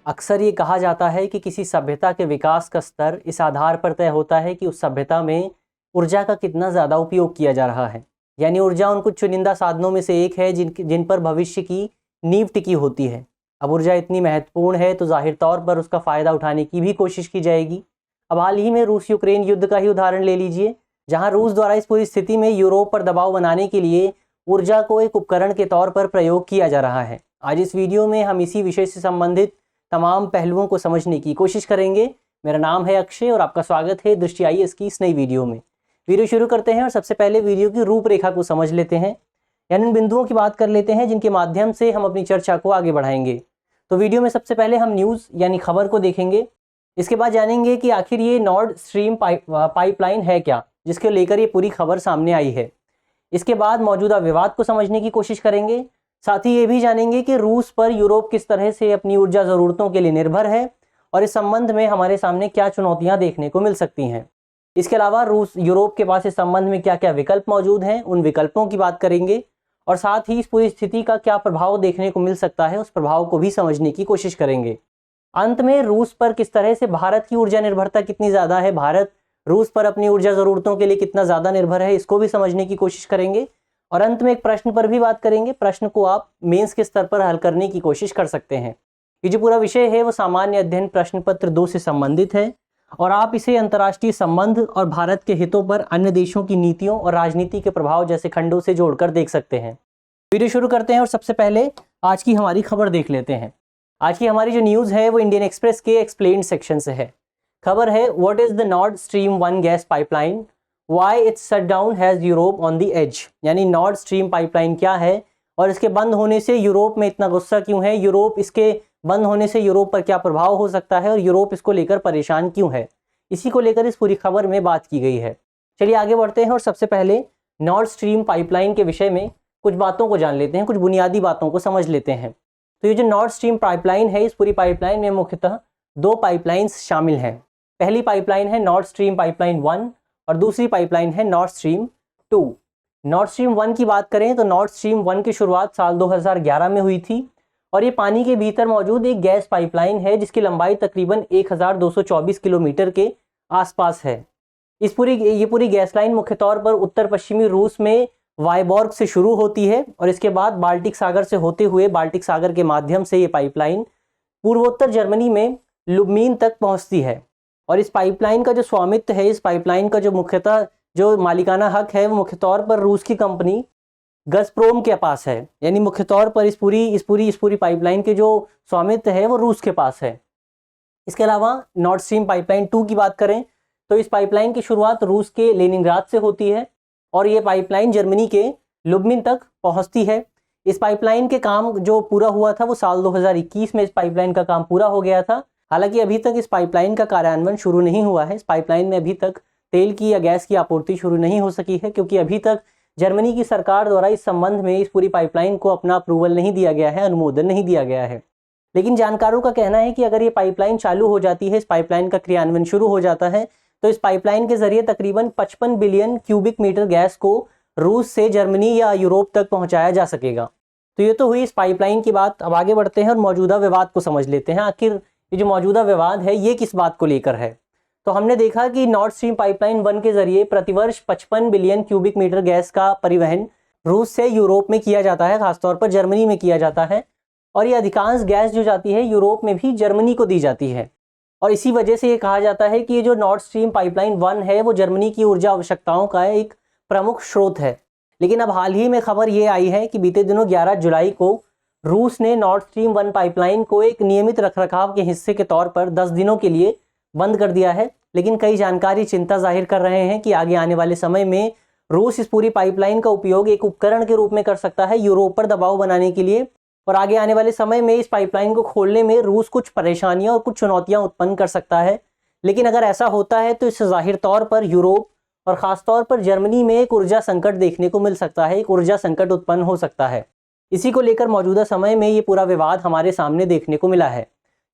अक्सर ये कहा जाता है कि किसी सभ्यता के विकास का स्तर इस आधार पर तय होता है कि उस सभ्यता में ऊर्जा का कितना ज़्यादा उपयोग किया जा रहा है। यानी ऊर्जा उन कुछ चुनिंदा साधनों में से एक है जिन पर भविष्य की नींव टिकी होती है। अब ऊर्जा इतनी महत्वपूर्ण है तो जाहिर तौर पर उसका फ़ायदा उठाने की भी कोशिश की जाएगी। अब हाल ही में रूस यूक्रेन युद्ध का ही उदाहरण ले लीजिए, जहाँ रूस द्वारा इस पूरी स्थिति में यूरोप पर दबाव बनाने के लिए ऊर्जा को एक उपकरण के तौर पर प्रयोग किया जा रहा है। आज इस वीडियो में हम इसी विषय से संबंधित तमाम पहलुओं को समझने की कोशिश करेंगे। मेरा नाम है अक्षय और आपका स्वागत है दृष्टि IAS की इस नई वीडियो में। वीडियो शुरू करते हैं और सबसे पहले वीडियो की रूपरेखा को समझ लेते हैं, यानी उन बिंदुओं की बात कर लेते हैं जिनके माध्यम से हम अपनी चर्चा को आगे बढ़ाएंगे। तो वीडियो में सबसे पहले हम न्यूज़ यानी खबर को देखेंगे। इसके बाद जानेंगे कि आखिर ये नॉर्ड स्ट्रीम पाइपलाइन है क्या, जिसके लेकर ये पूरी खबर सामने आई है। इसके बाद मौजूदा विवाद को समझने की कोशिश करेंगे। साथ ही ये भी जानेंगे कि रूस पर यूरोप किस तरह से अपनी ऊर्जा ज़रूरतों के लिए निर्भर है और इस संबंध में हमारे सामने क्या चुनौतियां देखने को मिल सकती हैं। इसके अलावा यूरोप के पास इस संबंध में क्या क्या विकल्प मौजूद हैं, उन विकल्पों की बात करेंगे और साथ ही इस पूरी स्थिति का क्या प्रभाव देखने को मिल सकता है, उस प्रभाव को भी समझने की कोशिश करेंगे। अंत में रूस पर किस तरह से भारत की ऊर्जा निर्भरता कितनी ज़्यादा है, भारत रूस पर अपनी ऊर्जा ज़रूरतों के लिए कितना ज़्यादा निर्भर है, इसको भी समझने की कोशिश करेंगे। और अंत में एक प्रश्न पर भी बात करेंगे। प्रश्न को आप मेंस के स्तर पर हल करने की कोशिश कर सकते हैं। ये जो पूरा विषय है वो सामान्य अध्ययन प्रश्न पत्र 2 से संबंधित है और आप इसे अंतर्राष्ट्रीय संबंध और भारत के हितों पर अन्य देशों की नीतियों और राजनीति के प्रभाव जैसे खंडों से जोड़कर देख सकते हैं। वीडियो शुरू करते हैं और सबसे पहले आज की हमारी खबर देख लेते हैं। आज की हमारी जो न्यूज़ है वो इंडियन एक्सप्रेस के एक्सप्लेन्ड सेक्शन से है। खबर है, what is the Nord Stream 1 gas pipeline, why its shut down has Europe on the edge. यानी नॉर्ड स्ट्रीम पाइपलाइन क्या है और इसके बंद होने से यूरोप में इतना गुस्सा क्यों है, इसके बंद होने से यूरोप पर क्या प्रभाव हो सकता है और यूरोप इसको लेकर परेशान क्यों है, इसी को लेकर इस पूरी खबर में बात की गई है। चलिए आगे बढ़ते हैं और सबसे पहले नॉर्ड स्ट्रीम पाइपलाइन के विषय में कुछ बातों को जान लेते हैं, कुछ बुनियादी बातों को समझ लेते हैं। तो ये जो नॉर्ड स्ट्रीम पाइपलाइन है, इस पूरी पाइपलाइन में मुख्यतः 2 पाइपलाइंस शामिल हैं। पहली पाइपलाइन है नॉर्ड स्ट्रीम पाइपलाइन 1 और दूसरी पाइपलाइन है नॉर्ड स्ट्रीम 2। नॉर्ड स्ट्रीम 1 की बात करें तो नॉर्ड स्ट्रीम 1 की शुरुआत साल 2011 में हुई थी और ये पानी के भीतर मौजूद एक गैस पाइपलाइन है जिसकी लंबाई तकरीबन 1224 किलोमीटर के आसपास है। ये पूरी गैस लाइन मुख्य तौर पर उत्तर पश्चिमी रूस में वायबॉर्ग से शुरू होती है और इसके बाद बाल्टिक सागर से होते हुए बाल्टिक सागर के माध्यम से ये पाइपलाइन पूर्वोत्तर जर्मनी में लुब्मीन तक पहुंचती है। और इस पाइपलाइन का जो स्वामित्व है, इस पाइपलाइन का जो मुख्यतः जो मालिकाना हक है वो मुख्य तौर पर रूस की कंपनी गज़प्रोम के पास है। यानी मुख्य तौर पर इस पूरी पाइपलाइन के जो स्वामित्व है वो रूस के पास है। इसके अलावा नॉर्ड स्ट्रीम पाइपलाइन 2 की बात करें तो इस पाइपलाइन की शुरुआत रूस के लेनिनग्राद से होती है और ये पाइपलाइन जर्मनी के लुब्मिन तक पहुंचती है। इस पाइपलाइन के काम जो पूरा हुआ था वो साल 2021 में इस पाइपलाइन का काम पूरा हो गया था। हालांकि अभी तक इस पाइपलाइन का कार्यान्वयन शुरू नहीं हुआ है। इस पाइपलाइन में अभी तक तेल की या गैस की आपूर्ति शुरू नहीं हो सकी है क्योंकि अभी तक जर्मनी की सरकार द्वारा इस संबंध में इस पूरी पाइपलाइन को अपना अप्रूवल नहीं दिया गया है, अनुमोदन नहीं दिया गया है। लेकिन जानकारों का कहना है कि अगर ये पाइपलाइन चालू हो जाती है, इस पाइपलाइन का क्रियान्वयन शुरू हो जाता है तो इस पाइपलाइन के जरिए तकरीबन 55 बिलियन क्यूबिक मीटर गैस को रूस से जर्मनी या यूरोप तक पहुंचाया जा सकेगा। तो ये तो हुई इस पाइपलाइन की बात। अब आगे बढ़ते हैं और मौजूदा विवाद को समझ लेते हैं। आखिर ये जो मौजूदा विवाद है ये किस बात को लेकर है। तो हमने देखा कि नॉर्ड स्ट्रीम पाइपलाइन 1 के जरिए प्रतिवर्ष 55 बिलियन क्यूबिक मीटर गैस का परिवहन रूस से यूरोप में किया जाता है, खासतौर पर जर्मनी में किया जाता है और ये अधिकांश गैस जो जाती है यूरोप में भी जर्मनी को दी जाती है। और इसी वजह से ये कहा जाता है कि ये जो नॉर्ड स्ट्रीम पाइपलाइन 1 है वो जर्मनी की ऊर्जा आवश्यकताओं का एक प्रमुख स्रोत है। लेकिन अब हाल ही में खबर ये आई है कि बीते दिनों 11 जुलाई को रूस ने नॉर्ड स्ट्रीम 1 पाइपलाइन को एक नियमित रखरखाव के हिस्से के तौर पर 10 दिनों के लिए बंद कर दिया है। लेकिन कई जानकारी चिंता जाहिर कर रहे हैं कि आगे आने वाले समय में रूस इस पूरी पाइपलाइन का उपयोग एक उपकरण के रूप में कर सकता है यूरोप पर दबाव बनाने के लिए और आगे आने वाले समय में इस पाइपलाइन को खोलने में रूस कुछ परेशानियां और कुछ चुनौतियां उत्पन्न कर सकता है। लेकिन अगर ऐसा होता है तो इससे जाहिर तौर पर यूरोप और ख़ासतौर पर जर्मनी में एक ऊर्जा संकट देखने को मिल सकता है, एक ऊर्जा संकट उत्पन्न हो सकता है। इसी को लेकर मौजूदा समय में ये पूरा विवाद हमारे सामने देखने को मिला है।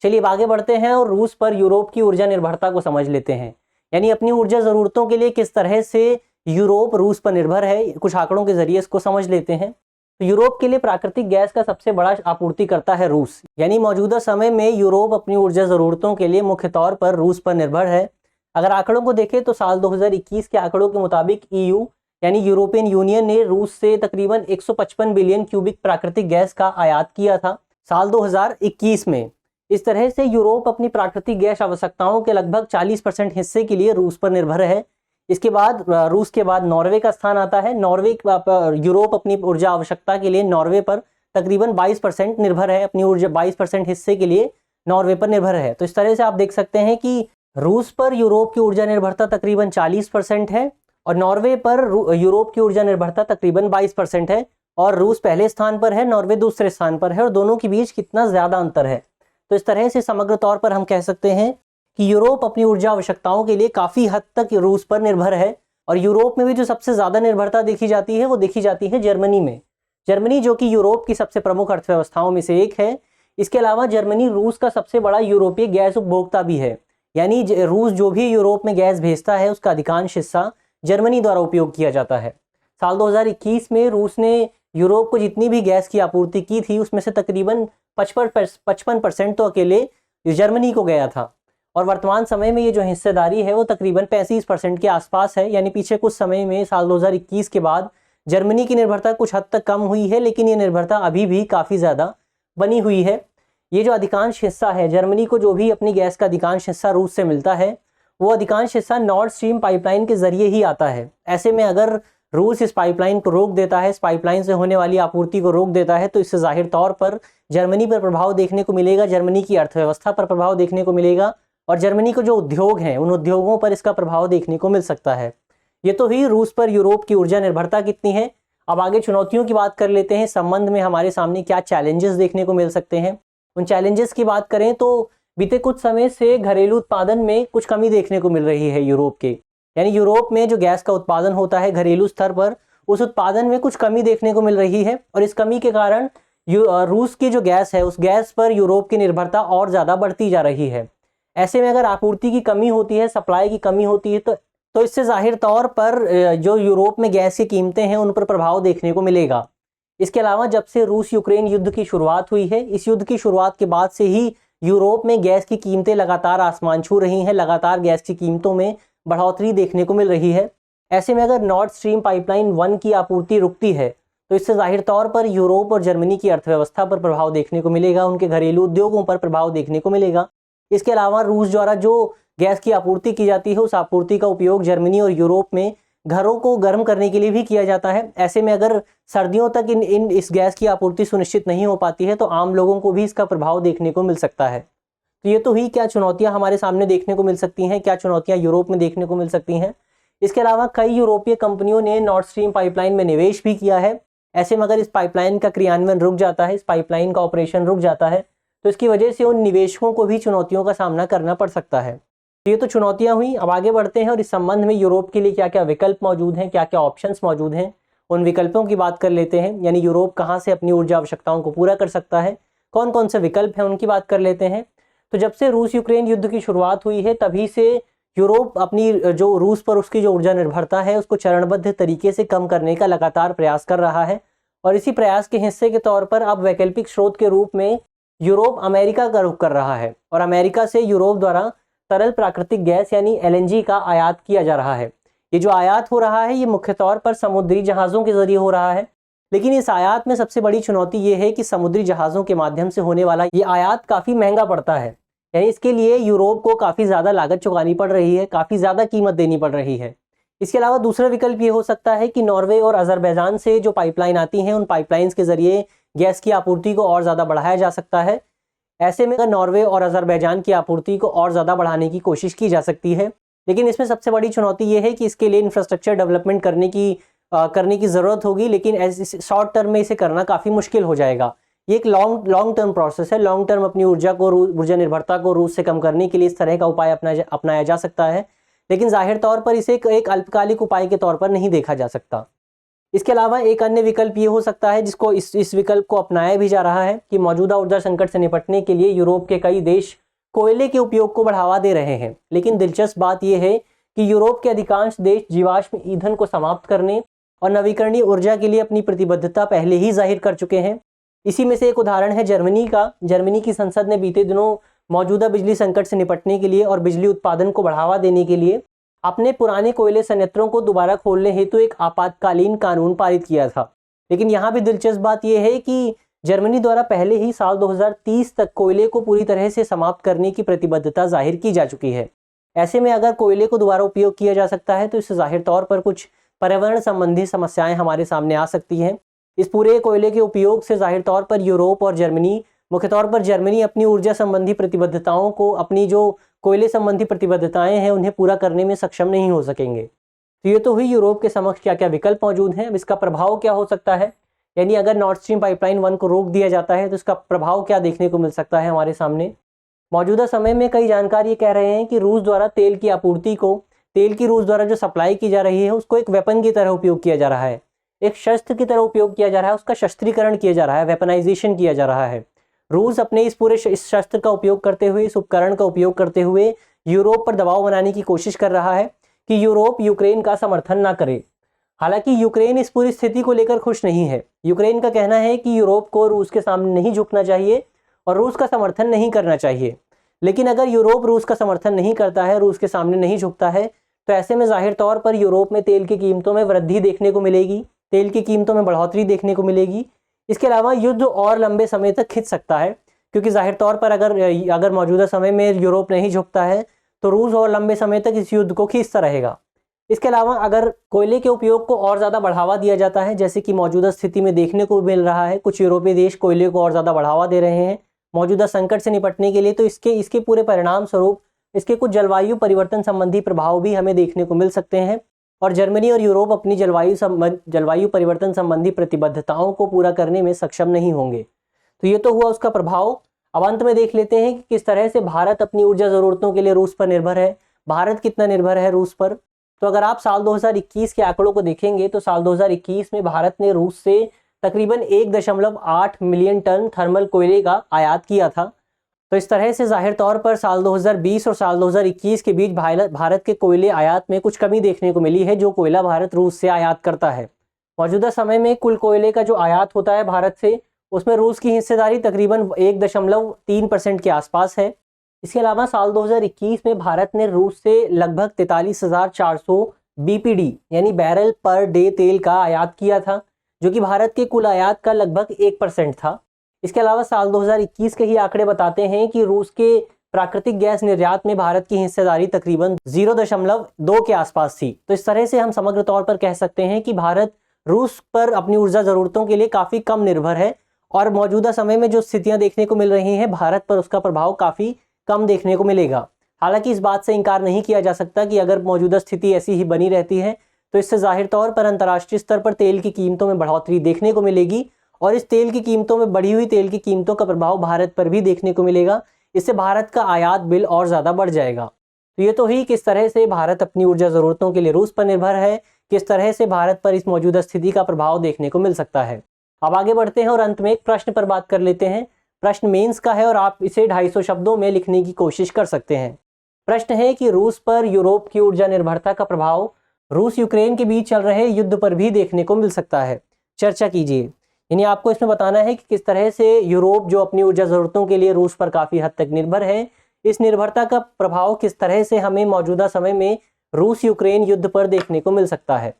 चलिए अब आगे बढ़ते हैं और रूस पर यूरोप की ऊर्जा निर्भरता को समझ लेते हैं। यानी अपनी ऊर्जा ज़रूरतों के लिए किस तरह से यूरोप रूस पर निर्भर है, कुछ आंकड़ों के जरिए इसको समझ लेते हैं। तो यूरोप के लिए प्राकृतिक गैस का सबसे बड़ा आपूर्तिकर्ता है रूस। यानी मौजूदा समय में यूरोप अपनी ऊर्जा ज़रूरतों के लिए मुख्य तौर पर रूस पर निर्भर है। अगर आंकड़ों को देखें तो साल 2021 के आंकड़ों के मुताबिक ईयू यानी यूरोपियन यूनियन ने रूस से तकरीबन 155 बिलियन क्यूबिक प्राकृतिक गैस का आयात किया था साल 2021 में। इस तरह से यूरोप अपनी प्राकृतिक गैस आवश्यकताओं के लगभग 40% हिस्से के लिए रूस पर निर्भर है। इसके बाद रूस के बाद नॉर्वे का स्थान आता है। नॉर्वे यूरोप अपनी ऊर्जा आवश्यकता के लिए नॉर्वे पर तकरीबन 22% निर्भर है, अपनी ऊर्जा 22% हिस्से के लिए नॉर्वे पर निर्भर है। तो इस तरह से आप देख सकते हैं कि रूस पर यूरोप की ऊर्जा निर्भरता तकरीबन 40% है और नॉर्वे पर यूरोप की ऊर्जा निर्भरता तकरीबन 22% है, और रूस पहले स्थान पर है, नॉर्वे दूसरे स्थान पर है, और दोनों के बीच कितना ज़्यादा अंतर है। तो इस तरह से समग्र तौर पर हम कह सकते हैं कि यूरोप अपनी ऊर्जा आवश्यकताओं के लिए काफ़ी हद तक रूस पर निर्भर है। और यूरोप में भी जो सबसे ज़्यादा निर्भरता देखी जाती है वो देखी जाती है जर्मनी में। जर्मनी जो कि यूरोप की सबसे प्रमुख अर्थव्यवस्थाओं में से एक है। इसके अलावा जर्मनी रूस का सबसे बड़ा यूरोपीय गैस उपभोक्ता भी है। यानी रूस जो भी यूरोप में गैस भेजता है उसका अधिकांश हिस्सा जर्मनी द्वारा उपयोग किया जाता है। साल 2021 में रूस ने यूरोप को जितनी भी गैस की आपूर्ति की थी उसमें से तकरीबन 55% तो अकेले जर्मनी को गया था, और वर्तमान समय में ये जो हिस्सेदारी है वो तकरीबन 35% के आसपास है। यानी पीछे कुछ समय में साल 2021 के बाद जर्मनी की निर्भरता कुछ हद तक कम हुई है, लेकिन ये निर्भरता अभी भी काफ़ी ज़्यादा बनी हुई है। ये जो अधिकांश हिस्सा है जर्मनी को, जो भी अपनी गैस का अधिकांश हिस्सा रूस से मिलता है, वो अधिकांश हिस्सा नॉर्थ स्ट्रीम पाइपलाइन के जरिए ही आता है। ऐसे में अगर रूस इस पाइपलाइन को रोक देता है, इस पाइपलाइन से होने वाली आपूर्ति को रोक देता है, तो इससे जाहिर तौर पर जर्मनी पर प्रभाव देखने को मिलेगा, जर्मनी की अर्थव्यवस्था पर प्रभाव देखने को मिलेगा, और जर्मनी को जो उद्योग हैं उन उद्योगों पर इसका प्रभाव देखने को मिल सकता है। ये तो ही रूस पर यूरोप की ऊर्जा निर्भरता कितनी है। अब आगे चुनौतियों की बात कर लेते हैं। संबंध में हमारे सामने क्या चैलेंजेस देखने को मिल सकते हैं। उन चैलेंजेस की बात करें तो बीते कुछ समय से घरेलू उत्पादन में कुछ कमी देखने को मिल रही है यूरोप के। यानी यूरोप में जो गैस का उत्पादन होता है घरेलू स्तर पर, उस उत्पादन में कुछ कमी देखने को मिल रही है, और इस कमी के कारण रूस की जो गैस है उस गैस पर यूरोप की निर्भरता और ज़्यादा बढ़ती जा रही है। ऐसे में अगर आपूर्ति की कमी होती है, सप्लाई की कमी होती है, तो इससे जाहिर तौर पर जो यूरोप में गैस की कीमतें हैं उन पर प्रभाव देखने को मिलेगा। इसके अलावा जब से रूस यूक्रेन युद्ध की शुरुआत हुई है, इस युद्ध की शुरुआत के बाद से ही यूरोप में गैस की कीमतें लगातार आसमान छू रही हैं, लगातार गैस की कीमतों में बढ़ोतरी देखने को मिल रही है। ऐसे में अगर नॉर्थ स्ट्रीम पाइपलाइन 1 की आपूर्ति रुकती है तो इससे जाहिर तौर पर यूरोप और जर्मनी की अर्थव्यवस्था पर प्रभाव देखने को मिलेगा, उनके घरेलू उद्योगों पर प्रभाव देखने को मिलेगा। इसके अलावा रूस द्वारा जो गैस की आपूर्ति की जाती है उस आपूर्ति का उपयोग जर्मनी और यूरोप में घरों को गर्म करने के लिए भी किया जाता है। ऐसे में अगर सर्दियों तक इस गैस की आपूर्ति सुनिश्चित नहीं हो पाती है तो आम लोगों को भी इसका प्रभाव देखने को मिल सकता है। तो ये तो ही क्या चुनौतियां हमारे सामने देखने को मिल सकती हैं, क्या चुनौतियां यूरोप में देखने को मिल सकती हैं। इसके अलावा कई यूरोपीय कंपनियों ने नॉर्थ स्ट्रीम पाइपलाइन में निवेश भी किया है। ऐसे में अगर इस पाइपलाइन का क्रियान्वयन रुक जाता है, इस पाइपलाइन का ऑपरेशन रुक जाता है, तो इसकी वजह से उन निवेशकों को भी चुनौतियों का सामना करना पड़ सकता है। ये तो चुनौतियां हुई। अब आगे बढ़ते हैं और इस संबंध में यूरोप के लिए क्या क्या विकल्प मौजूद हैं, क्या क्या ऑप्शंस मौजूद हैं, उन विकल्पों की बात कर लेते हैं। यानी यूरोप कहाँ से अपनी ऊर्जा आवश्यकताओं को पूरा कर सकता है, कौन कौन से विकल्प हैं, उनकी बात कर लेते हैं। तो जब से रूस यूक्रेन युद्ध की शुरुआत हुई है तभी से यूरोप अपनी जो रूस पर उसकी जो ऊर्जा निर्भरता है उसको चरणबद्ध तरीके से कम करने का लगातार प्रयास कर रहा है, और इसी प्रयास के हिस्से के तौर पर अब वैकल्पिक स्रोत के रूप में यूरोप अमेरिका का रुख कर रहा है, और अमेरिका से यूरोप द्वारा तरल प्राकृतिक गैस यानी LNG का आयात किया जा रहा है। ये जो आयात हो रहा है ये मुख्य तौर पर समुद्री जहाज़ों के जरिए हो रहा है, लेकिन इस आयात में सबसे बड़ी चुनौती ये है कि समुद्री जहाज़ों के माध्यम से होने वाला ये आयात काफ़ी महंगा पड़ता है। यानी इसके लिए यूरोप को काफ़ी ज़्यादा लागत चुकानी पड़ रही है, काफ़ी ज़्यादा कीमत देनी पड़ रही है। इसके अलावा दूसरा विकल्प ये हो सकता है कि नॉर्वे और अज़रबैजान से जो पाइपलाइन आती हैं उन पाइपलाइंस के ज़रिए गैस की आपूर्ति को और ज़्यादा बढ़ाया जा सकता है। ऐसे में नॉर्वे और अज़रबैजान की आपूर्ति को और ज़्यादा बढ़ाने की कोशिश की जा सकती है, लेकिन इसमें सबसे बड़ी चुनौती ये है कि इसके लिए इंफ्रास्ट्रक्चर डेवलपमेंट करने की ज़रूरत होगी, लेकिन शॉर्ट टर्म में इसे करना काफ़ी मुश्किल हो जाएगा। ये एक लॉन्ग टर्म प्रोसेस है। लॉन्ग टर्म अपनी ऊर्जा निर्भरता को रूस से कम करने के लिए इस तरह का उपाय अपनाया जा सकता है, लेकिन जाहिर तौर पर इसे एक अल्पकालिक उपाय के तौर पर नहीं देखा जा सकता। इसके अलावा एक अन्य विकल्प ये हो सकता है, जिसको इस विकल्प को अपनाया भी जा रहा है, कि मौजूदा ऊर्जा संकट से निपटने के लिए यूरोप के कई देश कोयले के उपयोग को बढ़ावा दे रहे हैं। लेकिन दिलचस्प बात यह है कि यूरोप के अधिकांश देश जीवाश्म ईंधन को समाप्त करने और नवीकरणीय ऊर्जा के लिए अपनी प्रतिबद्धता पहले ही जाहिर कर चुके हैं। इसी में से एक उदाहरण है जर्मनी का। जर्मनी की संसद ने बीते दिनों मौजूदा बिजली संकट से निपटने के लिए और बिजली उत्पादन को बढ़ावा देने के लिए अपने पुराने कोयले संयंत्रों को दोबारा खोलने हेतु एक आपातकालीन कानून पारित किया था। लेकिन यहाँ भी दिलचस्प बात यह है कि जर्मनी द्वारा पहले ही साल 2030 तक कोयले को पूरी तरह से समाप्त करने की प्रतिबद्धता जाहिर की जा चुकी है। ऐसे में अगर कोयले को दोबारा उपयोग किया जा सकता है तो इससे जाहिर तौर पर कुछ पर्यावरण संबंधी समस्याएं हमारे सामने आ सकती हैं। इस पूरे कोयले के उपयोग से जाहिर तौर पर यूरोप और जर्मनी, मुख्य तौर पर जर्मनी, अपनी ऊर्जा संबंधी प्रतिबद्धताओं को, अपनी जो कोयले संबंधी प्रतिबद्धताएं हैं उन्हें पूरा करने में सक्षम नहीं हो सकेंगे। तो ये तो हुई यूरोप के समक्ष क्या क्या विकल्प मौजूद हैं। अब इसका प्रभाव क्या हो सकता है, यानी अगर नॉर्थ स्ट्रीम पाइपलाइन 1 को रोक दिया जाता है तो इसका प्रभाव क्या देखने को मिल सकता है हमारे सामने। मौजूदा समय में कई जानकार ये कह रहे हैं कि रूस द्वारा तेल की आपूर्ति को, तेल की रूस द्वारा जो सप्लाई की जा रही है उसको एक वेपन की तरह उपयोग किया जा रहा है, एक शस्त्र की तरह उपयोग किया जा रहा है, उसका शस्त्रीकरण किया जा रहा है, वेपनाइजेशन किया जा रहा है। रूस अपने इस पूरे इस शस्त्र का उपयोग करते हुए, इस उपकरण का उपयोग करते हुए यूरोप पर दबाव बनाने की कोशिश कर रहा है कि यूरोप यूक्रेन का समर्थन ना करे। हालांकि यूक्रेन इस पूरी स्थिति को लेकर खुश नहीं है। यूक्रेन का कहना है कि यूरोप को रूस के सामने नहीं झुकना चाहिए और रूस का समर्थन नहीं करना चाहिए। लेकिन अगर यूरोप रूस का समर्थन नहीं करता है, रूस के सामने नहीं झुकता है, तो ऐसे में जाहिर तौर पर यूरोप में तेल की कीमतों में वृद्धि देखने को मिलेगी, तेल की कीमतों में बढ़ोतरी देखने को मिलेगी। इसके अलावा युद्ध और लंबे समय तक खिंच सकता है, क्योंकि जाहिर तौर पर अगर मौजूदा समय में यूरोप नहीं झुकता है तो रूस और लंबे समय तक इस युद्ध को खींचता रहेगा। इसके अलावा अगर कोयले के उपयोग को और ज़्यादा बढ़ावा दिया जाता है, जैसे कि मौजूदा स्थिति में देखने को मिल रहा है, कुछ यूरोपीय देश कोयले को और ज़्यादा बढ़ावा दे रहे हैं मौजूदा संकट से निपटने के लिए, तो इसके पूरे परिणाम स्वरूप इसके कुछ जलवायु परिवर्तन संबंधी प्रभाव भी हमें देखने को मिल सकते हैं और जर्मनी और यूरोप अपनी जलवायु परिवर्तन संबंधी प्रतिबद्धताओं को पूरा करने में सक्षम नहीं होंगे। तो ये तो हुआ उसका प्रभाव। अब अंत में देख लेते हैं कि किस तरह से भारत अपनी ऊर्जा ज़रूरतों के लिए रूस पर निर्भर है। भारत कितना निर्भर है रूस पर? तो अगर आप साल 2021 के आंकड़ों को देखेंगे तो साल 2021 में भारत ने रूस से तकरीबन 1.8 मिलियन टन थर्मल कोयले का आयात किया था। तो इस तरह से जाहिर तौर पर साल 2020 और साल 2021 के बीच भारत के कोयले आयात में कुछ कमी देखने को मिली है, जो कोयला भारत रूस से आयात करता है। मौजूदा समय में कुल कोयले का जो आयात होता है भारत से, उसमें रूस की हिस्सेदारी तकरीबन 1.3% के आसपास है। इसके अलावा साल 2021 में भारत ने रूस से लगभग 43,400 BPD यानी बैरल पर डे तेल का आयात किया था, जो कि भारत के कुल आयात का लगभग 1% था। इसके अलावा साल 2021 के ही आंकड़े बताते हैं कि रूस के प्राकृतिक गैस निर्यात में भारत की हिस्सेदारी तकरीबन 0.2 के आसपास थी। तो इस तरह से हम समग्र तौर पर कह सकते हैं कि भारत रूस पर अपनी ऊर्जा ज़रूरतों के लिए काफ़ी कम निर्भर है और मौजूदा समय में जो स्थितियां देखने को मिल रही हैं भारत पर उसका प्रभाव काफ़ी कम देखने को मिलेगा। हालांकि इस बात से इनकार नहीं किया जा सकता कि अगर मौजूदा स्थिति ऐसी ही बनी रहती है तो इससे जाहिर तौर पर अंतर्राष्ट्रीय स्तर पर तेल की कीमतों में बढ़ोतरी देखने को मिलेगी और इस तेल की कीमतों में बढ़ी हुई तेल की कीमतों का प्रभाव भारत पर भी देखने को मिलेगा। इससे भारत का आयात बिल और ज़्यादा बढ़ जाएगा। तो ये तो ही किस तरह से भारत अपनी ऊर्जा ज़रूरतों के लिए रूस पर निर्भर है, किस तरह से भारत पर इस मौजूदा स्थिति का प्रभाव देखने को मिल सकता है। अब आगे बढ़ते हैं और अंत में एक प्रश्न पर बात कर लेते हैं। प्रश्न मेंस का है और आप इसे 250 शब्दों में लिखने की कोशिश कर सकते हैं। प्रश्न है कि रूस पर यूरोप की ऊर्जा निर्भरता का प्रभाव रूस यूक्रेन के बीच चल रहे युद्ध पर भी देखने को मिल सकता है। चर्चा कीजिए। यानी आपको इसमें बताना है कि किस तरह से यूरोप जो अपनी ऊर्जा ज़रूरतों के लिए रूस पर काफ़ी हद तक निर्भर है, इस निर्भरता का प्रभाव किस तरह से हमें मौजूदा समय में रूस यूक्रेन युद्ध पर देखने को मिल सकता है।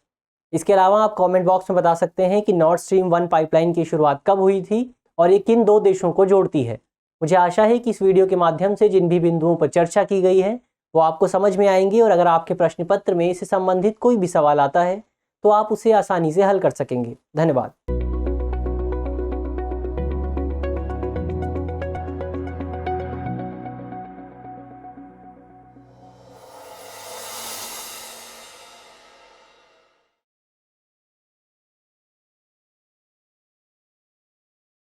इसके अलावा आप कमेंट बॉक्स में बता सकते हैं कि नॉर्थ स्ट्रीम 1 पाइपलाइन की शुरुआत कब हुई थी और ये किन 2 देशों को जोड़ती है। मुझे आशा है कि इस वीडियो के माध्यम से जिन भी बिंदुओं पर चर्चा की गई है वो आपको समझ में आएंगी और अगर आपके प्रश्न पत्र में इससे संबंधित कोई भी सवाल आता है तो आप उसे आसानी से हल कर सकेंगे। धन्यवाद।